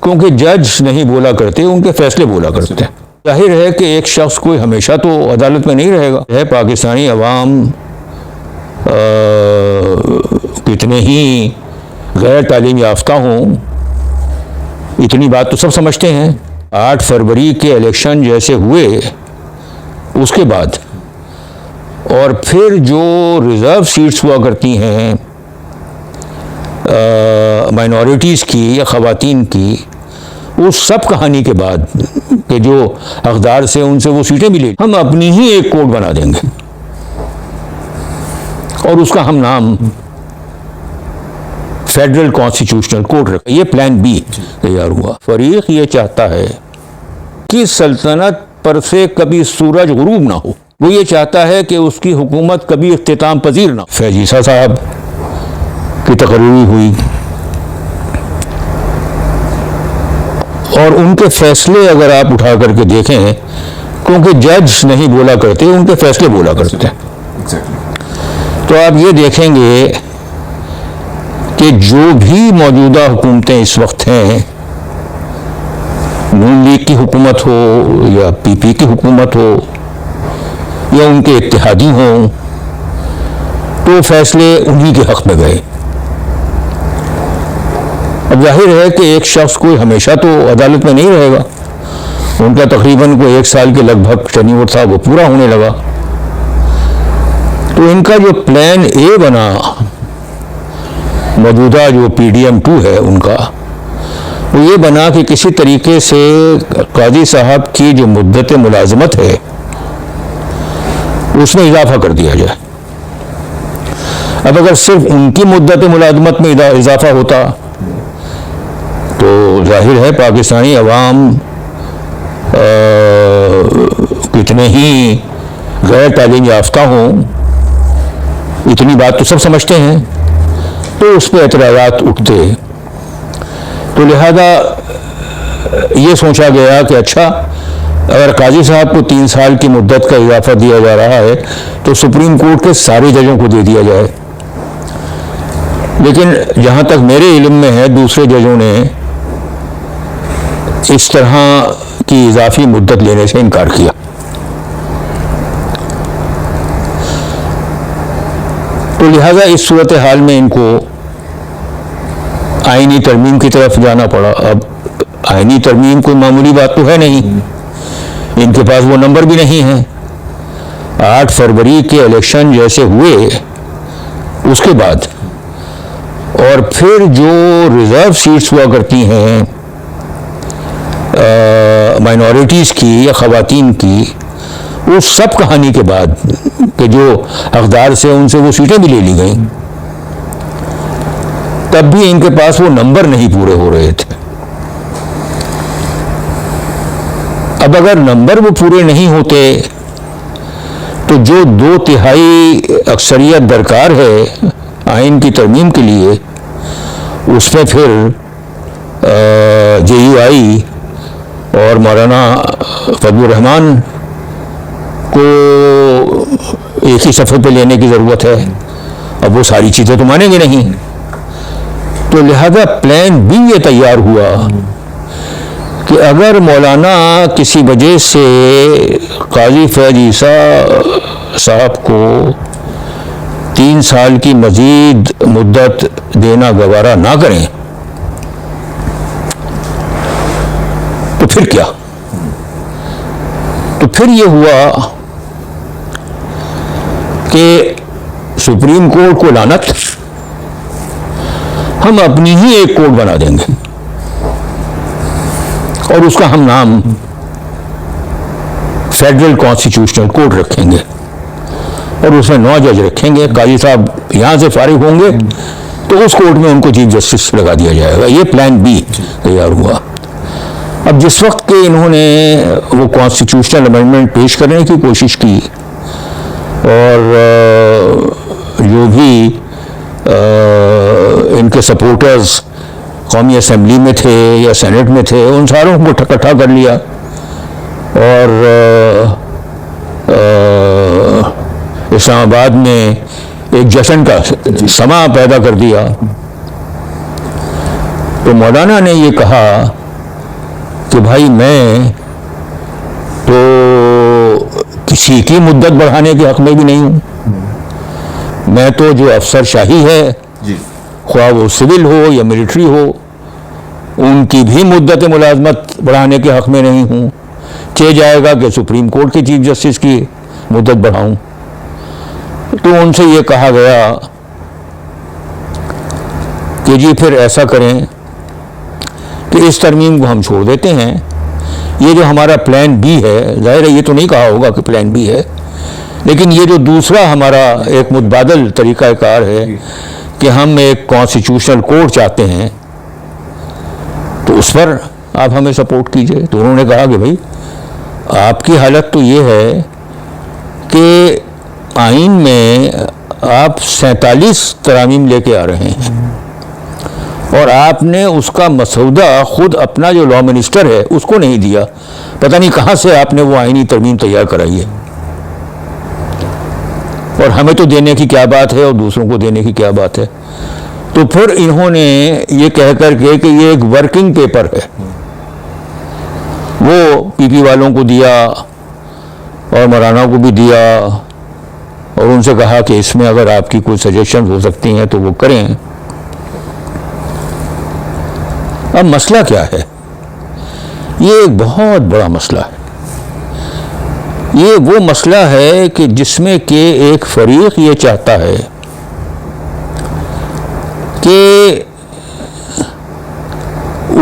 क्योंकि जज नहीं बोला करते, उनके फैसले बोला करते हैं। जाहिर है कि एक शख्स कोई हमेशा तो अदालत में नहीं रहेगा। है पाकिस्तानी अवाम कितने ही गैर तालीम याफ्ता हों, इतनी बात तो सब समझते हैं। 8 फरवरी के इलेक्शन जैसे हुए उसके बाद और फिर जो रिज़र्व सीट्स हुआ करती हैं माइनॉरिटीज़ की या ख़वातीन की, उस सब कहानी के बाद कि जो हकदार से उनसे वो सीटें मिली, हम अपनी ही एक कोड बना देंगे और उसका हम नाम फेडरल कॉन्स्टिट्यूशनल कोड रखें। ये प्लान बी तैयार हुआ। फरीक ये चाहता है कि सल्तनत पर से कभी सूरज गुरूब ना हो। वो ये चाहता है कि उसकी हुकूमत कभी इख्तिताम पजीर ना हो। फैज़ ईसा साहब की तकरीर हुई और उनके फैसले अगर आप उठा करके देखें, क्योंकि जज नहीं बोला करते, उनके फैसले बोला करते हैं। तो आप ये देखेंगे कि जो भी मौजूदा हुकूमतें इस वक्त हैं, नून लीग की हुकूमत हो या पीपी की हुकूमत हो या उनके इत्तेहादी हों, तो फैसले उन्हीं के हक में गए। अब जाहिर है कि एक शख्स कोई हमेशा तो अदालत में नहीं रहेगा। उनका तकरीबन कोई 1 साल के लगभग टेन्योर था, वो पूरा होने लगा। तो इनका जो प्लान ए बना, मौजूदा जो PDM-2 है उनका, वो ये बना कि किसी तरीके से काजी साहब की जो मुद्दत मुलाजमत है उसमें इजाफा कर दिया जाए। अब अगर सिर्फ उनकी मुद्दत मुलाजमत में इजाफा होता तो जाहिर है पाकिस्तानी अवाम कितने ही गैर तालीम याफ्ता हों, इतनी बात तो सब समझते हैं, तो उस पर एतराज़ात उठते। तो लिहाजा ये सोचा गया कि अच्छा, अगर काजी साहब को 3 साल की मुद्दत का इजाफा दिया जा रहा है तो सुप्रीम कोर्ट के सारे जजों को दे दिया जाए। लेकिन जहाँ तक मेरे इल्म में है, दूसरे जजों ने इस तरह की इजाफी मुद्दत लेने से इनकार किया। तो लिहाजा इस सूरत हाल में इनको आईनी तरमीम की तरफ जाना पड़ा। अब आईनी तरमीम कोई मामूली बात तो है नहीं, इनके पास वो नंबर भी नहीं है। 8 फरवरी के इलेक्शन जैसे हुए उसके बाद और फिर जो रिज़र्व सीट्स हुआ करती हैं माइनॉरिटीज़ की या ख़वातीन की, उस सब कहानी के बाद कि जो हकदार से उनसे वो सीटें भी ले ली गई, तब भी इनके पास वो नंबर नहीं पूरे हो रहे थे। अब अगर नंबर वो पूरे नहीं होते तो जो 2/3 अक्सरियत दरकार है आइन की तरमीम के लिए, उसमें फिर JUI और मौलाना फजलुर रहमान को एक ही सफ़े पे लेने की ज़रूरत है। अब वो सारी चीज़ें तो मानेंगे नहीं। तो लिहाजा प्लान बी ये तैयार हुआ कि अगर मौलाना किसी वजह से काजी फैज़ ईसा साहब को 3 साल की मज़ीद मुद्दत देना गवारा ना करें तो फिर क्या? तो फिर ये हुआ कि सुप्रीम कोर्ट को लानत, हम अपनी ही एक कोड बना देंगे और उसका हम नाम फेडरल कॉन्स्टिट्यूशनल कोड रखेंगे और उसमें 9 जज रखेंगे। काजी साहब यहां से फारिग होंगे तो उस कोर्ट में उनको चीफ जस्टिस लगा दिया जाएगा। ये प्लान बी तैयार हुआ। अब जिस वक्त के इन्होंने वो कॉन्स्टिट्यूशनल अमेंडमेंट पेश करने की कोशिश की और जो भी इनके सपोर्टर्स कौमी असम्बली में थे या सेनेट में थे, उन सारों को इकट्ठा कर लिया और इस्लामाबाद में एक जश्न का समा पैदा कर दिया। तो मौलाना ने ये कहा कि भाई मैं तो किसी की मुद्दत बढ़ाने के हक में भी नहीं हूँ, मैं तो जो अफसरशाही है जी, ख्वाह वो सिविल हो या मिलिट्री हो, उनकी भी मुद्दत मुलाजमत बढ़ाने के हक में नहीं हूँ। कह जाएगा कि सुप्रीम कोर्ट के चीफ जस्टिस की मुद्दत बढ़ाऊँ। तो उनसे ये कहा गया कि जी फिर ऐसा करें कि इस तरमीम को हम छोड़ देते हैं, ये जो हमारा प्लान बी है, जाहिर है ये तो नहीं कहा होगा कि प्लान बी है, लेकिन ये जो दूसरा हमारा एक मुतबादल तरीक़ाकार है कि हम एक कॉन्स्टिट्यूशनल कोर्ट चाहते हैं, तो उस पर आप हमें सपोर्ट कीजिए। तो उन्होंने कहा कि भाई आपकी हालत तो ये है कि आइन में आप 47 तरामीम लेके आ रहे हैं और आपने उसका मसौदा खुद अपना जो लॉ मिनिस्टर है उसको नहीं दिया, पता नहीं कहाँ से आपने वो आइनी तरमीम तैयार कराई है, और हमें तो देने की क्या बात है और दूसरों को देने की क्या बात है। तो फिर इन्होंने ये कह कर के कि ये एक वर्किंग पेपर है, वो पीपी वालों को दिया और मौलाना को भी दिया और उनसे कहा कि इसमें अगर आपकी कोई सजेशन हो सकती हैं तो वो करें। अब मसला क्या है? ये एक बहुत बड़ा मसला है। ये वो मसला है कि जिसमें कि एक फरीक ये चाहता है कि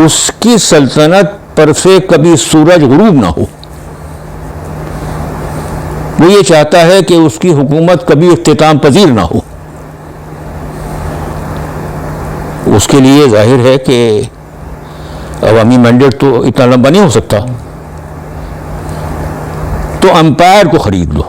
उसकी सल्तनत पर से कभी सूरज गुरूब ना हो। वो ये चाहता है कि उसकी हुकूमत कभी इख्तिताम पजीर ना हो। उसके लिए जाहिर है कि अवामी मैंडेट तो इतना लंबा नहीं हो सकता, तो अंपायर को खरीद लो।